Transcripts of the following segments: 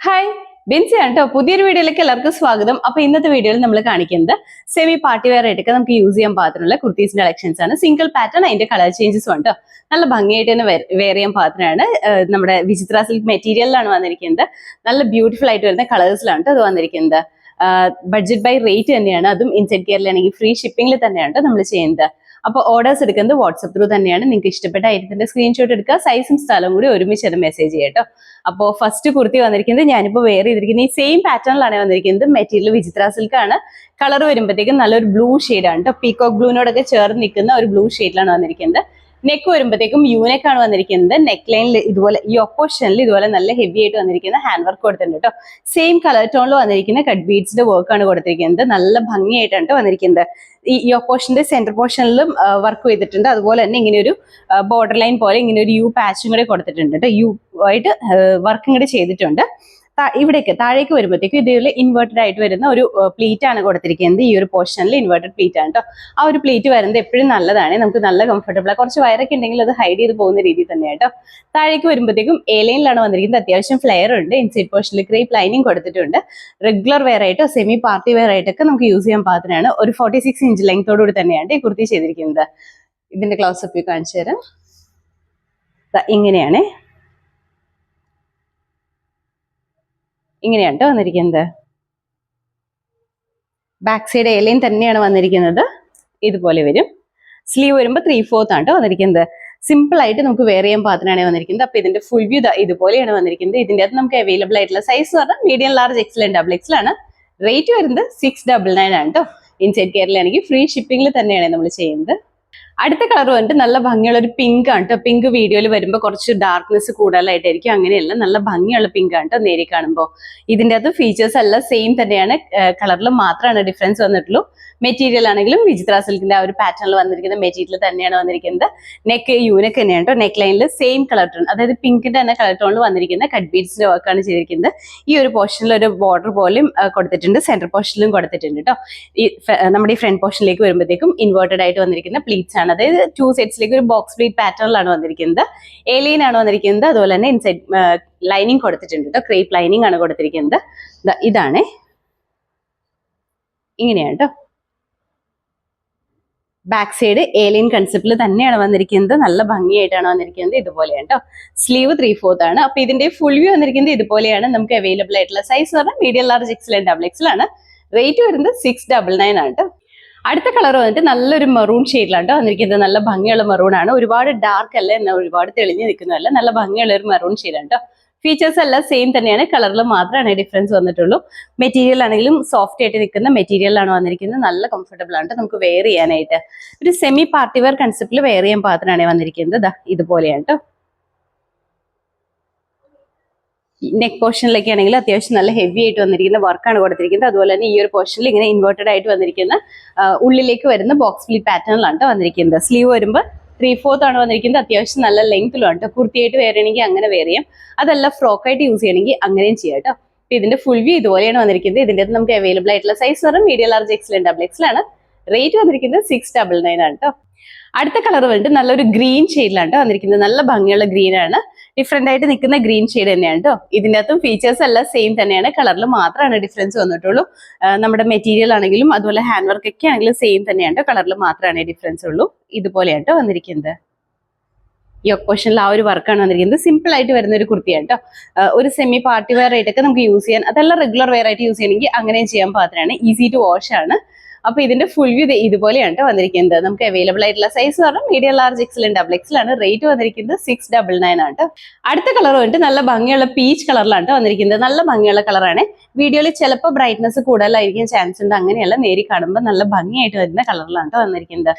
Hi, Binsi ആണ് കേട്ടോ. പുതിയൊരു വീഡിയോയിലേക്ക് എല്ലാവർക്കും സ്വാഗതം. അപ്പൊ ഇന്നത്തെ വീഡിയോയിൽ നമ്മൾ കാണിക്കുന്നത് സെമി പാർട്ടി വെയർ ആയിട്ടൊക്കെ നമുക്ക് യൂസ് ചെയ്യാൻ പാകത്തിനുള്ള കുർത്തീസിന്റെ കളക്ഷൻസ് ആണ്. സിംഗിൾ പാറ്റേൺ, അതിന്റെ കളർ ചേഞ്ചസും ഉണ്ട്. നല്ല ഭംഗിയായിട്ട് തന്നെ വെയർ ചെയ്യാൻ പാകത്തിനാണ്. നമ്മുടെ വിചിത്ര സിൽക്ക് മെറ്റീരിയലിലാണ് വന്നിരിക്കുന്നത്. നല്ല ബ്യൂട്ടിഫുൾ ആയിട്ട് വരുന്ന കളേഴ്സിലാണ് അത് വന്നിരിക്കുന്നത്. ബഡ്ജറ്റ് ബൈ റേറ്റ് തന്നെയാണ്. അതും ഇൻസൈഡ് കെയറിലാണെങ്കിൽ ഫ്രീ ഷിപ്പിംഗിൽ തന്നെയാണ് നമ്മൾ ചെയ്യുന്നത്. അപ്പോൾ ഓർഡേഴ്സ് എടുക്കുന്നത് വാട്സ്ആപ്പ് ത്രൂ തന്നെയാണ്. നിങ്ങൾക്ക് ഇഷ്ടപ്പെട്ട ഐറ്റത്തിന്റെ സ്ക്രീൻഷോട്ട് എടുക്കുക, സൈസും സ്ഥലവും കൂടി ഒരുമിച്ച് അത് മെസ്സേജ് ചെയ്യട്ടോ. അപ്പോൾ ഫസ്റ്റ് കുർത്തി വന്നിരിക്കുന്നത് ഞാനിപ്പോൾ വെയർ ചെയ്തിരിക്കുന്നത് ഈ സെയിം പാറ്റേണിലാണ് വന്നിരിക്കുന്നത്. മെറ്റീരിയൽ വിചിത്ര സിൽക്ക് ആണ്. കളർ വരുമ്പോഴത്തേക്കും നല്ലൊരു ബ്ലൂ ഷെയ്ഡാണ് കേട്ടോ. പീകോക്ക് ബ്ലൂവിനോടൊക്കെ ചേർന്ന് നിൽക്കുന്ന ഒരു ബ്ലൂ ഷെയ്ഡിലാണ് വന്നിരിക്കുന്നത്. നെക്ക് വരുമ്പോഴത്തേക്കും യൂനെക്ക് ആണ് വന്നിരിക്കുന്നത്. നെക്ക് ലൈനിൽ ഇതുപോലെ ഈ ഓപ്പോഷനിൽ ഇതുപോലെ നല്ല ഹെവി ആയിട്ട് വന്നിരിക്കുന്ന ഹാൻഡ് വർക്ക് കൊടുത്തിട്ടുണ്ട് കേട്ടോ. സെയിം കളർ ടോണിൽ വന്നിരിക്കുന്ന കട്ട് ബീഡ്സിന്റെ വർക്കാണ് കൊടുത്തിരിക്കുന്നത്. നല്ല ഭംഗിയായിട്ടാണ് വന്നിരിക്കുന്നത്. ഈ ഓപ്പോഷന്റെ സെന്റർ പോർഷനിലും വർക്ക് ചെയ്തിട്ടുണ്ട്. അതുപോലെ തന്നെ ഇങ്ങനെ ഒരു ബോർഡർ ലൈൻ പോലെ ഇങ്ങനെ ഒരു യു പാച്ചും കൂടെ കൊടുത്തിട്ടുണ്ട് കേട്ടോ. യു ആയിട്ട് വർക്കും കൂടെ ചെയ്തിട്ടുണ്ട്. ഇവിടേക്ക് താഴേക്ക് വരുമ്പോഴത്തേക്കും ഇതേപോലെ ഇൻവേർട്ടഡ് ആയിട്ട് വരുന്ന ഒരു പ്ലീറ്റ് ആണ് കൊടുത്തിരിക്കുന്നത്. ഈ ഒരു പോർഷനിൽ ഇൻവേർട്ടഡ് പ്ലീറ്റ് ആണ് കേട്ടോ. ആ ഒരു പ്ലീറ്റ് വരുന്നത് എപ്പോഴും നല്ലതാണ്. നമുക്ക് നല്ല കംഫർട്ടബിൾ ആണ്. കുറച്ച് വയറൊക്കെ ഉണ്ടെങ്കിൽ അത് ഹൈഡ് ചെയ്ത് പോകുന്ന രീതിയിൽ തന്നെയാണ് കേട്ടോ. താഴേക്ക് വരുമ്പോഴത്തേക്കും എ ലൈനിലാണ് വന്നിരിക്കുന്നത്. അത്യാവശ്യം ഫ്ലെയർ ഉണ്ട്. ഇൻസൈഡ് പോർഷനിൽ ക്രേപ്പ് ലൈനിങ് കൊടുത്തിട്ടുണ്ട്. റെഗുലർ വെയർ ആയിട്ടോ സെമി പാർട്ടി വെയർ ആയിട്ടൊക്കെ നമുക്ക് യൂസ് ചെയ്യാൻ പാകത്തിനാണ്. ഒരു 46 ഇഞ്ച് ലെങ്തോടുകൂടി തന്നെയാണ് ഈ കുർത്തി ചെയ്തിരിക്കുന്നത്. ഇതിന്റെ ക്ലോസ് അപ്പ് കാണിച്ചു തരാം. ഇങ്ങനെയാണ് ഇങ്ങനെയാണ് വന്നിരിക്കുന്നത്. ബാക്ക് സൈഡ് എലൈൻ തന്നെയാണ് വന്നിരിക്കുന്നത്. ഇതുപോലെ വരും. സ്ലീവ് വരുമ്പോൾ 3/4 ആണ് വന്നിരിക്കുന്നത്. സിമ്പിൾ ആയിട്ട് നമുക്ക് വെയർ ചെയ്യാൻ പാകത്തിനാണ് വന്നിരിക്കുന്നത്. അപ്പൊ ഇതിന്റെ ഫുൾ വ്യൂ ഇതുപോലെയാണ് വന്നിരിക്കുന്നത്. ഇതിന്റെ അകത്ത് നമുക്ക് അവൈലബിൾ ആയിട്ടുള്ള സൈസ് പറഞ്ഞാൽ medium, large, Excel and double XL ആണ്. റേറ്റ് വരുന്നത് 699 ആണ് കേട്ടോ. ഇൻസൈഡ് കെയറിലാണെങ്കിൽ ഫ്രീ ഷിപ്പിംഗിൽ തന്നെയാണ് നമ്മൾ ചെയ്യുന്നത്. അടുത്ത കളർ വന്നിട്ട് നല്ല ഭംഗിയുള്ള ഒരു പിങ്ക് ആണ് കേട്ടോ. പിങ്ക് വീഡിയോയിൽ വരുമ്പോൾ കുറച്ച് ഡാർക്ക്നെസ് കൂടുതലായിട്ടായിരിക്കും. അങ്ങനെയല്ല, നല്ല ഭംഗിയുള്ള പിങ്ക് ആണ് കേട്ടോ നേരി കാണുമ്പോൾ. ഇതിന്റെ അകത്ത് ഫീച്ചേഴ്സ് എല്ലാം സെയിം തന്നെയാണ്. കളറിൽ മാത്രമാണ് ഡിഫറൻസ് വന്നിട്ടുള്ളൂ. മെറ്റീരിയൽ ആണെങ്കിലും വിചിത്ര സിൽക്കിന്റെ ആ ഒരു പാറ്റേണിൽ വന്നിരിക്കുന്ന മെറ്റീരിയൽ തന്നെയാണ് വന്നിരിക്കുന്നത്. നെക്ക് യൂനെക്ക് തന്നെയാണ് കേട്ടോ. നെക്ക് ലൈനിൽ സെയിം കളർ ടോൺ, അതായത് പിങ്കിന്റെ തന്നെ കളർ ടോണിൽ വന്നിരിക്കുന്ന കട്ട് ബീഡ്സിന്റെ വർക്കാണ് ചെയ്തിരിക്കുന്നത്. ഈ ഒരു പോർഷനിൽ ഒരു ബോർഡർ പോലും കൊടുത്തിട്ടുണ്ട്. സെന്റർ പോർഷനിലും കൊടുത്തിട്ടുണ്ട് കേട്ടോ. ഈ നമ്മുടെ ഈ ഫ്രണ്ട് പോർഷനിലേക്ക് വരുമ്പോഴത്തേക്കും ഇൻവേർട്ടഡ് ആയിട്ട് വന്നിരിക്കുന്ന പ്ലീറ്റ്സ് ആണ്. അതായത് 2 സെറ്റ്സിലേക്ക് ഒരു ബോക്സ് പ്ലീറ്റ് പാറ്റേണിലാണ് വന്നിരിക്കുന്നത്. എലൈൻ ആണ് വന്നിരിക്കുന്നത്. അതുപോലെ തന്നെ ഇൻസൈഡ് ലൈനിങ് കൊടുത്തിട്ടുണ്ട് കേട്ടോ. ക്രേപ്പ് ലൈനിങ് ആണ് കൊടുത്തിരിക്കുന്നത്. ഇതാണ് ഇങ്ങനെയാണ് കേട്ടോ. ബാക്ക് സൈഡ് ഏലിയൻ കൺസെപ്റ്റിൽ തന്നെയാണ് വന്നിരിക്കുന്നത്. നല്ല ഭംഗിയായിട്ടാണ് വന്നിരിക്കുന്നത്. ഇതുപോലെയാണ് കേട്ടോ. സ്ലീവ് 3/4 ആണ്. അപ്പൊ ഇതിന്റെ ഫുൾ വ്യൂ വന്നിരിക്കുന്നത് ഇതുപോലെയാണ്. നമുക്ക് അവൈലബിൾ ആയിട്ടുള്ള സൈസ് പറഞ്ഞാൽ medium, large, Excel and double XL ആണ്. റേറ്റ് വരുന്നത് 699 ആണ് കേട്ടോ. അടുത്ത കളർ വന്നിട്ട് നല്ലൊരു മെറൂൺ ഷെയ്ഡിലാണ് കേട്ടോ വന്നിരിക്കുന്നത്. നല്ല ഭംഗിയുള്ള മെറൂൺ ആണ്. ഒരുപാട് ഡാർക്ക് അല്ല, എന്നാൽ ഒരുപാട് തെളിഞ്ഞു നിൽക്കുന്നതല്ല. നല്ല ഭംഗിയുള്ള ഒരു മെറൂൺ ഷെയ്ഡാണ് കേട്ടോ. ഫീച്ചേഴ്സ് എല്ലാം സെയിം തന്നെയാണ്. കളറിൽ മാത്രമാണ് ഡിഫറൻസ് വന്നിട്ടുള്ളൂ. മെറ്റീരിയൽ ആണെങ്കിലും സോഫ്റ്റ് ആയിട്ട് നിൽക്കുന്ന മെറ്റീരിയലാണ് വന്നിരിക്കുന്നത്. നല്ല കംഫർട്ടബിൾ ആണ് നമുക്ക് വെയർ ചെയ്യാനായിട്ട്. ഒരു സെമി പാർട്ടി വെയർ കൺസെപ്റ്റിൽ വെയർ ചെയ്യാൻ പാകത്തിനാണ് വന്നിരിക്കുന്നത്. ഇതുപോലെയാണ് കേട്ടോ. നെക്ക് പോർഷനിലൊക്കെ ആണെങ്കിൽ അത്യാവശ്യം നല്ല ഹെവി ആയിട്ട് വന്നിരിക്കുന്ന വർക്കാണ് കൊടുത്തിരിക്കുന്നത്. അതുപോലെ തന്നെ ഈ ഒരു പോർഷനിൽ ഇങ്ങനെ ഇൻവേർട്ടഡ് ആയിട്ട് വന്നിരിക്കുന്ന ഉള്ളിലേക്ക് വരുന്ന ബോക്സ് പ്ലീറ്റ് പാറ്റേണിലാണ് വന്നിരിക്കുന്നത്. സ്ലീവ് വരുമ്പോൾ 3/4 ആണ് വന്നിരിക്കുന്നത്. അത്യാവശ്യം നല്ല ലെങ്ത്തിലാണ് കേട്ടോ. കുർത്തിയായിട്ട് വെയർ ചെയ്യണമെങ്കിൽ അങ്ങനെ വെയർ ചെയ്യാം. അതല്ല ഫ്രോക്കായിട്ട് യൂസ് ചെയ്യണമെങ്കിൽ അങ്ങനെയും ചെയ്യാം കേട്ടോ. ഇതിന്റെ ഫുൾ വ്യൂ ഇതുപോലെയാണ് വന്നിരിക്കുന്നത്. ഇതിന്റെ നമുക്ക് അവൈലബിൾ ആയിട്ടുള്ള സൈസ് പറഞ്ഞാൽ medium, large, Excel and double XL ആണ്. റേറ്റ് വന്നിരിക്കുന്നത് 699 ആണ് കേട്ടോ. അടുത്ത കളർ വന്നിട്ട് നല്ലൊരു ഗ്രീൻ ഷെയ്ഡിലാണ് കേട്ടോ വന്നിരിക്കുന്നത്. നല്ല ഭംഗിയുള്ള ഗ്രീൻ ആണ്. ഡിഫറെന്റ് ആയിട്ട് നിൽക്കുന്ന ഗ്രീൻ ഷെയ്ഡ് തന്നെയാണ് കേട്ടോ. ഇതിന്റെ അകത്തും ഫീച്ചേഴ്സ് എല്ലാം സെയിം തന്നെയാണ്. കളറിൽ മാത്രമാണ് ഡിഫറൻസ് വന്നിട്ടുള്ളൂ. നമ്മുടെ മെറ്റീരിയൽ ആണെങ്കിലും അതുപോലെ ഹാൻഡ് വർക്ക് ഒക്കെ ആണെങ്കിലും സെയിം തന്നെയാണ്. കളറിൽ മാത്രമാണ് ഡിഫറൻസ് ഉള്ളൂ. ഇതുപോലെയാണ് കേട്ടോ വന്നിരിക്കുന്നത്. ഈ പോർഷനിൽ ആ ഒരു വർക്കാണ് വന്നിരിക്കുന്നത്. സിമ്പിൾ ആയിട്ട് വരുന്ന ഒരു കുർത്തിയാണ് കേട്ടോ. ഒരു സെമി പാർട്ടി വെയർ ആയിട്ടൊക്കെ നമുക്ക് യൂസ് ചെയ്യാൻ, അതെല്ലാം റെഗുലർ വെയർ ആയിട്ട് യൂസ് ചെയ്യണമെങ്കിൽ അങ്ങനെയും ചെയ്യാൻ പാകത്തിനാണ്. ഈസി ടു വാഷ് ആണ്. അപ്പൊ ഇതിന്റെ ഫുൾ വ്യൂ ഇതുപോലെയാണ് കേട്ടോ വന്നിരിക്കുന്നത്. നമുക്ക് അവൈലബിൾ ആയിട്ടുള്ള സൈസ് പറഞ്ഞാൽ medium, large, Excel and double XL ആണ്. റേറ്റ് വന്നിരിക്കുന്നത് 699 ആണ് കേട്ടോ. അടുത്ത കളർ വന്നിട്ട് നല്ല ഭംഗിയുള്ള പീച്ച് കളറിലാണ് കേട്ടോ വന്നിരിക്കുന്നത്. നല്ല ഭംഗിയുള്ള കളറാണ്. വീഡിയോയിൽ ചിലപ്പോൾ ബ്രൈറ്റ്നസ് കൂടുതലായിരിക്കും ചാൻസ് ഉണ്ട്. അങ്ങനെയല്ല, നേരി കാണുമ്പോൾ നല്ല ഭംഗിയായിട്ട് വരുന്ന കളറിലാണ് കേട്ടോ വന്നിരിക്കുന്നത്.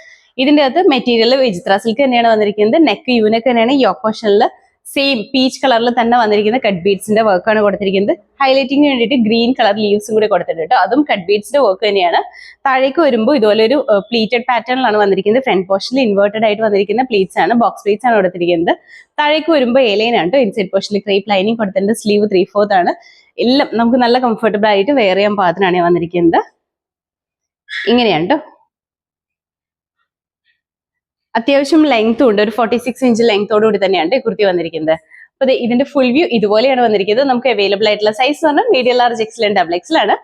ഇതിന്റെ അകത്ത് മെറ്റീരിയൽ വിചിത്ര സിൽക്ക് തന്നെയാണ് വന്നിരിക്കുന്നത്. നെക്ക് യൂനെക്ക് തന്നെയാണ്. ഈ ഓപ്പോഷനിൽ സെയിം പീച്ച് കളറിൽ തന്നെ വന്നിരിക്കുന്ന കട്ട് ബീഡ്സിന്റെ വർക്കാണ് കൊടുത്തിരിക്കുന്നത്. ഹൈലൈറ്റിംഗിന് വേണ്ടിയിട്ട് ഗ്രീൻ കളർ ലീവ്സും കൂടെ കൊടുത്തിട്ടുണ്ട് കേട്ടോ. അതും കട്ട് ബീഡ്സിന്റെ വർക്ക് തന്നെയാണ്. താഴേക്ക് വരുമ്പോൾ ഇതുപോലെ ഒരു പ്ലീറ്റഡ് പാറ്റേണിലാണ് വന്നിരിക്കുന്നത്. ഫ്രണ്ട് പോർഷനിൽ ഇൻവേർട്ടഡ് ആയിട്ട് വന്നിരിക്കുന്ന പ്ലീറ്റ്സ് ആണ്, ബോക്സ് പ്ലീറ്റ്സ് ആണ് കൊടുത്തിരിക്കുന്നത്. താഴേക്ക് വരുമ്പോൾ എലൈൻ ആണ് കേട്ടോ. ഇൻസൈഡ് പോർഷനിൽ ക്രേപ്പ് ലൈനിങ് കൊടുത്തിട്ടുണ്ട്. സ്ലീവ് 3/4 ആണ്. എല്ലാം നമുക്ക് നല്ല കംഫർട്ടബിൾ ആയിട്ട് വെയർ ചെയ്യാൻ പാകത്തിനാണ് വന്നിരിക്കുന്നത്. ഇങ്ങനെയാണ് കേട്ടോ. അത്യാവശ്യം ലെങ്ത്തും ഉണ്ട്. ഒരു 46 ഇഞ്ച് ലെങ്ത്തോടുകൂടി തന്നെയാണ് ഈ കുർത്തി വന്നിരിക്കുന്നത്. അപ്പൊ ഇതിന്റെ ഫുൾ വ്യൂ ഇതുപോലെയാണ് വന്നിരിക്കുന്നത്. നമുക്ക് അവൈലബിൾ ആയിട്ടുള്ള സൈസ് എന്ന് പറഞ്ഞാൽ medium large XL and double XL ആണ്.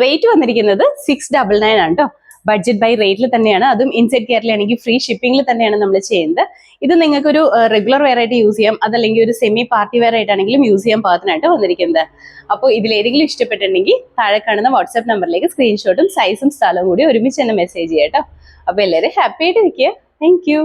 റേറ്റ് വന്നിരിക്കുന്നത് 699 ആണ് കേട്ടോ. ബഡ്ജറ്റ് ബൈ റേറ്റിൽ തന്നെയാണ്, അതും ഇൻസൈഡ് കേരളയാണെങ്കിൽ ഫ്രീ ഷിപ്പിംഗിൽ തന്നെയാണ് നമ്മൾ ചെയ്യുന്നത്. ഇത് നിങ്ങൾക്കൊരു റെഗുലർ വെയർ ആയിട്ട് യൂസ് ചെയ്യാം, അതല്ലെങ്കിൽ ഒരു സെമി പാർട്ടി വെയർ ആയിട്ടാണെങ്കിലും യൂസ് ചെയ്യാൻ പാകത്തിനായിട്ട് വന്നിരിക്കുന്നത്. അപ്പോൾ ഇതിലേതെങ്കിലും ഇഷ്ടപ്പെട്ടിട്ടുണ്ടെങ്കിൽ താഴെ കാണുന്ന വാട്സ്ആപ്പ് നമ്പറിലേക്ക് സ്ക്രീൻഷോട്ടും സൈസും സ്ഥലവും കൂടി ഒരുമിച്ച് തന്നെ മെസ്സേജ് ചെയ്യാം കേട്ടോ. അപ്പൊ എല്ലാവരും ഹാപ്പി ആയിട്ട് ഇരിക്കുക. Thank you.